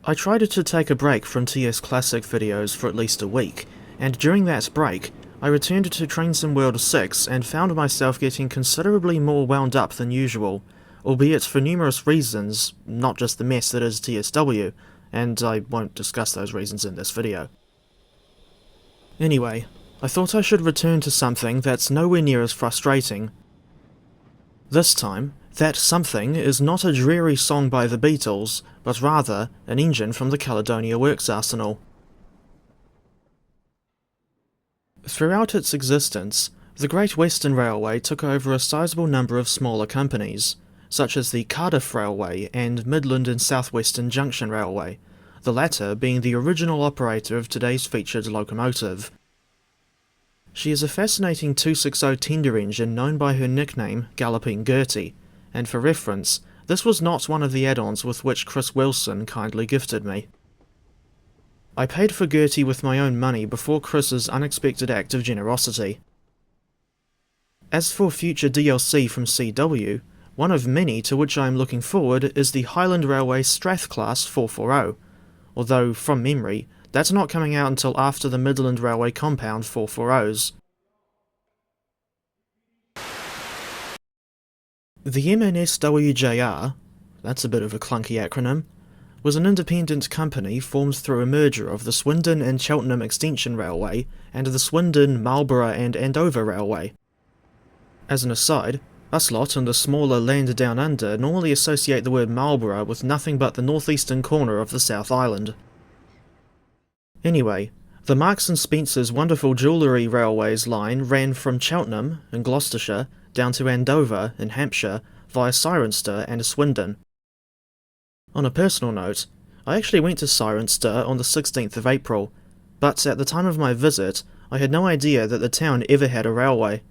I tried to take a break from TS Classic videos for at least a week, and during that break, I returned to Train Sim World 6 and found myself getting considerably more wound up than usual, albeit for numerous reasons, not just the mess that is TSW, and I won't discuss those reasons in this video. Anyway, I thought I should return to something that's nowhere near as frustrating. This time, that something is not a dreary song by the Beatles, but rather an engine from the Caledonia Works arsenal. Throughout its existence, the Great Western Railway took over a sizable number of smaller companies, such as the Cardiff Railway and Midland and South Western Junction Railway, the latter being the original operator of today's featured locomotive. She is a fascinating 260 tender engine known by her nickname Galloping Gertie, and for reference, this was not one of the add-ons with which Chris Wilson kindly gifted me. I paid for Gertie with my own money before Chris's unexpected act of generosity. As for future DLC from CW, one of many to which I am looking forward is the Highland Railway Strath Class 440, although, from memory, that's not coming out until after the Midland Railway Compound 440s. The MNSWJR, that's a bit of a clunky acronym, was an independent company formed through a merger of the Swindon and Cheltenham Extension Railway and the Swindon, Marlborough and Andover Railway. As an aside, us lot and the smaller land down under normally associate the word Marlborough with nothing but the northeastern corner of the South Island. Anyway, the Marks and Spencer's Wonderful Jewellery Railways line ran from Cheltenham, in Gloucestershire, down to Andover, in Hampshire, via Cirencester and Swindon. On a personal note, I actually went to Cirencester on the 16th of April, but at the time of my visit, I had no idea that the town ever had a railway.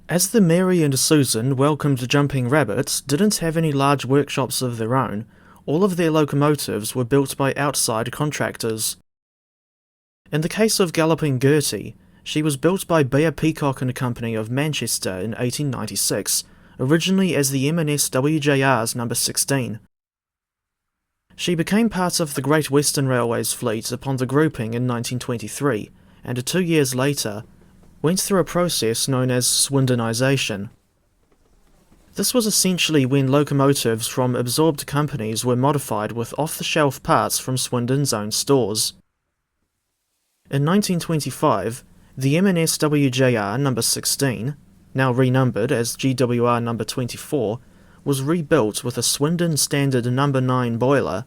As the Mary and Susan welcomed Jumping Rabbits didn't have any large workshops of their own, all of their locomotives were built by outside contractors. In the case of Galloping Gertie, she was built by Bayer Peacock and Company of Manchester in 1896, originally as the MNSWJR's No. 16. She became part of the Great Western Railway's fleet upon the grouping in 1923, and 2 years later, went through a process known as Swindonisation. This was essentially when locomotives from absorbed companies were modified with off-the-shelf parts from Swindon's own stores. In 1925, the MNSWJR No. 16, now renumbered as GWR No. 24, was rebuilt with a Swindon Standard No. 9 boiler,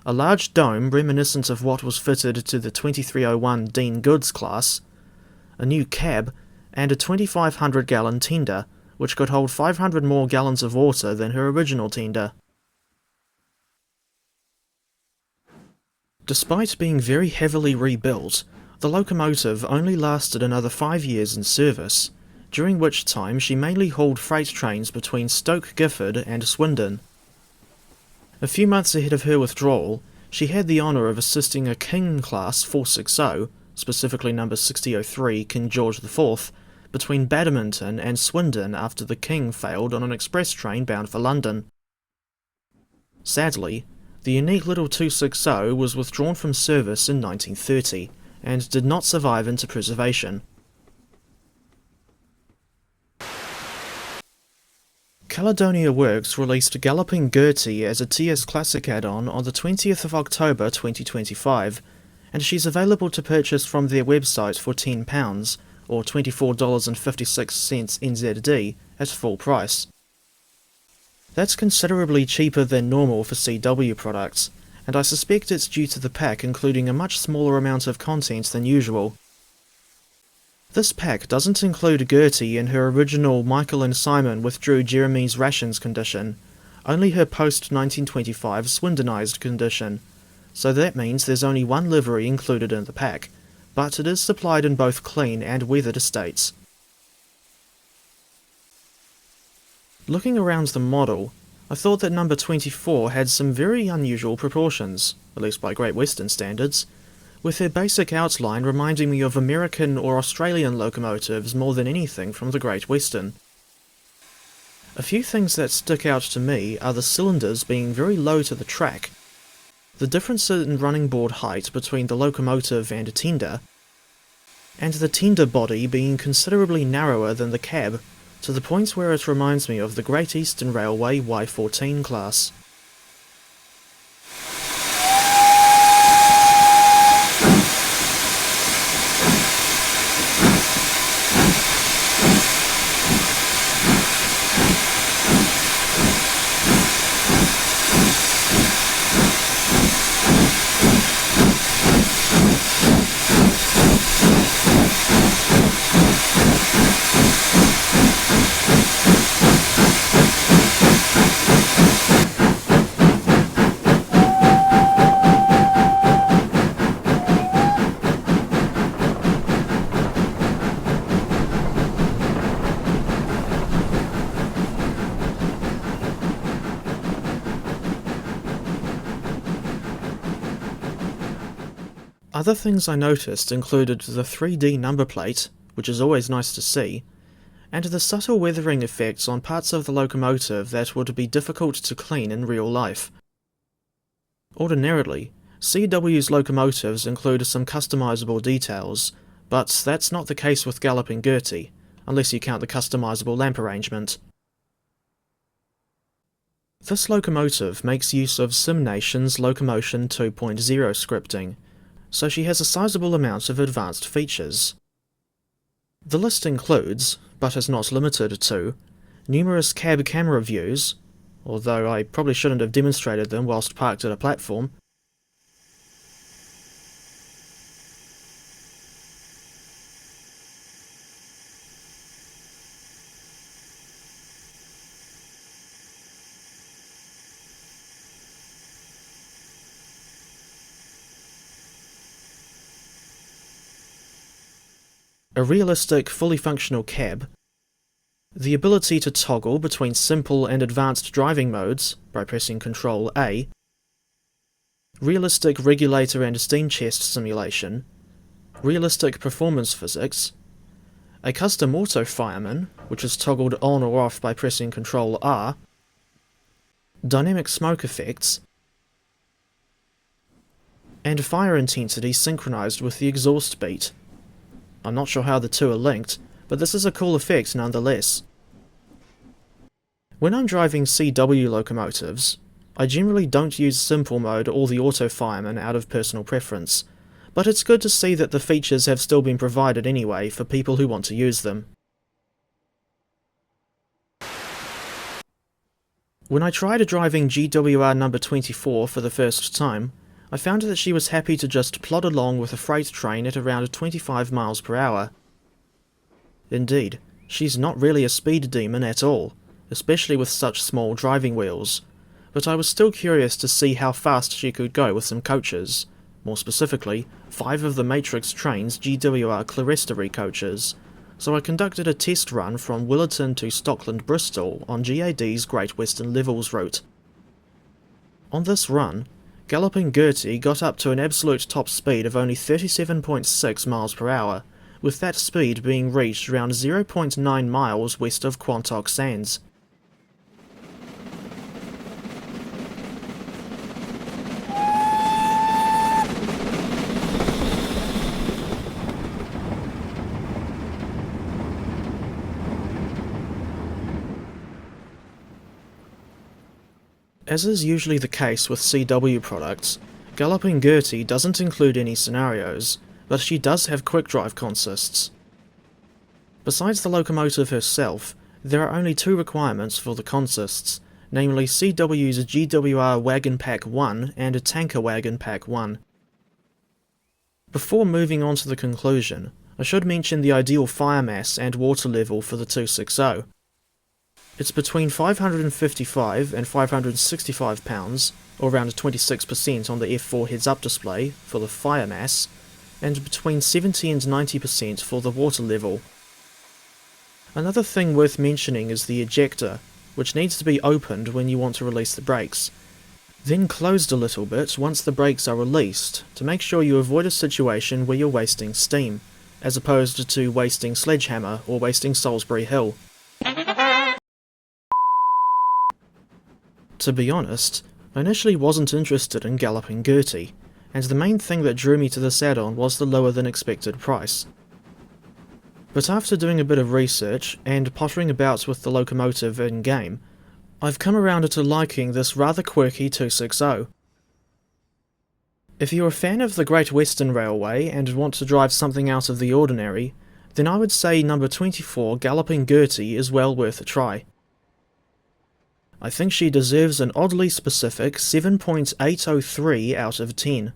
a large dome reminiscent of what was fitted to the 2301 Dean Goods class, a new cab, and a 2,500-gallon tender, which could hold 500 more gallons of water than her original tender. Despite being very heavily rebuilt, the locomotive only lasted another 5 years in service, during which time she mainly hauled freight trains between Stoke Gifford and Swindon. A few months ahead of her withdrawal, she had the honour of assisting a King Class 460, specifically No. 6003 King George IV, between Badminton and Swindon after the King failed on an express train bound for London. Sadly, the unique little 260 was withdrawn from service in 1930, and did not survive into preservation. Caledonia Works released Galloping Gertie as a TS Classic add-on on the 20th of October 2025, and she's available to purchase from their website for £10, or $24.56 NZD, at full price. That's considerably cheaper than normal for CW products, and I suspect it's due to the pack including a much smaller amount of content than usual. This pack doesn't include Gertie in her original Michael and Simon withdrew Jeremy's rations condition, only her post-1925 Swindonised condition, so that means there's only one livery included in the pack, but it is supplied in both clean and weathered estates. Looking around the model, I thought that number 24 had some very unusual proportions, at least by Great Western standards, with her basic outline reminding me of American or Australian locomotives more than anything from the Great Western. A few things that stick out to me are the cylinders being very low to the track, the difference in running board height between the locomotive and a tender, and the tender body being considerably narrower than the cab, to the point where it reminds me of the Great Eastern Railway Y14 class. Other things I noticed included the 3D number plate, which is always nice to see, and the subtle weathering effects on parts of the locomotive that would be difficult to clean in real life. Ordinarily, CW's locomotives include some customizable details, but that's not the case with Galloping Gertie, unless you count the customizable lamp arrangement. This locomotive makes use of SimNation's Locomotion 2.0 scripting, so she has a sizable amount of advanced features. The list includes, but is not limited to, numerous cab camera views, although I probably shouldn't have demonstrated them whilst parked at a platform, a realistic, fully functional cab, the ability to toggle between simple and advanced driving modes by pressing Ctrl A, realistic regulator and steam chest simulation, realistic performance physics, a custom auto fireman, which is toggled on or off by pressing Ctrl R, dynamic smoke effects, and fire intensity synchronized with the exhaust beat. I'm not sure how the two are linked, but this is a cool effect nonetheless. When I'm driving CW locomotives, I generally don't use simple mode or the auto fireman out of personal preference, but it's good to see that the features have still been provided anyway for people who want to use them. When I tried driving GWR No. 24 for the first time, I found that she was happy to just plod along with a freight train at around 25 miles per hour. Indeed, she's not really a speed demon at all, especially with such small driving wheels, but I was still curious to see how fast she could go with some coaches, more specifically, 5 of the Matrix Trains GWR Clerestory coaches, so I conducted a test run from Willerton to Stockland Bristol on GAD's Great Western Levels route. On this run, Galloping Gertie got up to an absolute top speed of only 37.6 miles per hour, with that speed being reached around 0.9 miles west of Quantock Sands. As is usually the case with CW products, Galloping Gertie doesn't include any scenarios, but she does have quick drive consists. Besides the locomotive herself, there are only 2 requirements for the consists, namely CW's GWR Wagon Pack 1 and a Tanker Wagon Pack 1. Before moving on to the conclusion, I should mention the ideal fire mass and water level for the 260. It's between 555 and 565 pounds, or around 26% on the F4 heads-up display for the fire mass, and between 70 and 90% for the water level. Another thing worth mentioning is the ejector, which needs to be opened when you want to release the brakes, then closed a little bit once the brakes are released, to make sure you avoid a situation where you're wasting steam, as opposed to wasting Sledgehammer or wasting Salisbury Hill. To be honest, I initially wasn't interested in Galloping Gertie, and the main thing that drew me to this add-on was the lower than expected price. But after doing a bit of research and pottering about with the Locomotive in-game, I've come around to liking this rather quirky 260. If you're a fan of the Great Western Railway and want to drive something out of the ordinary, then I would say number 24 Galloping Gertie is well worth a try. I think she deserves an oddly specific 7.803 out of 10.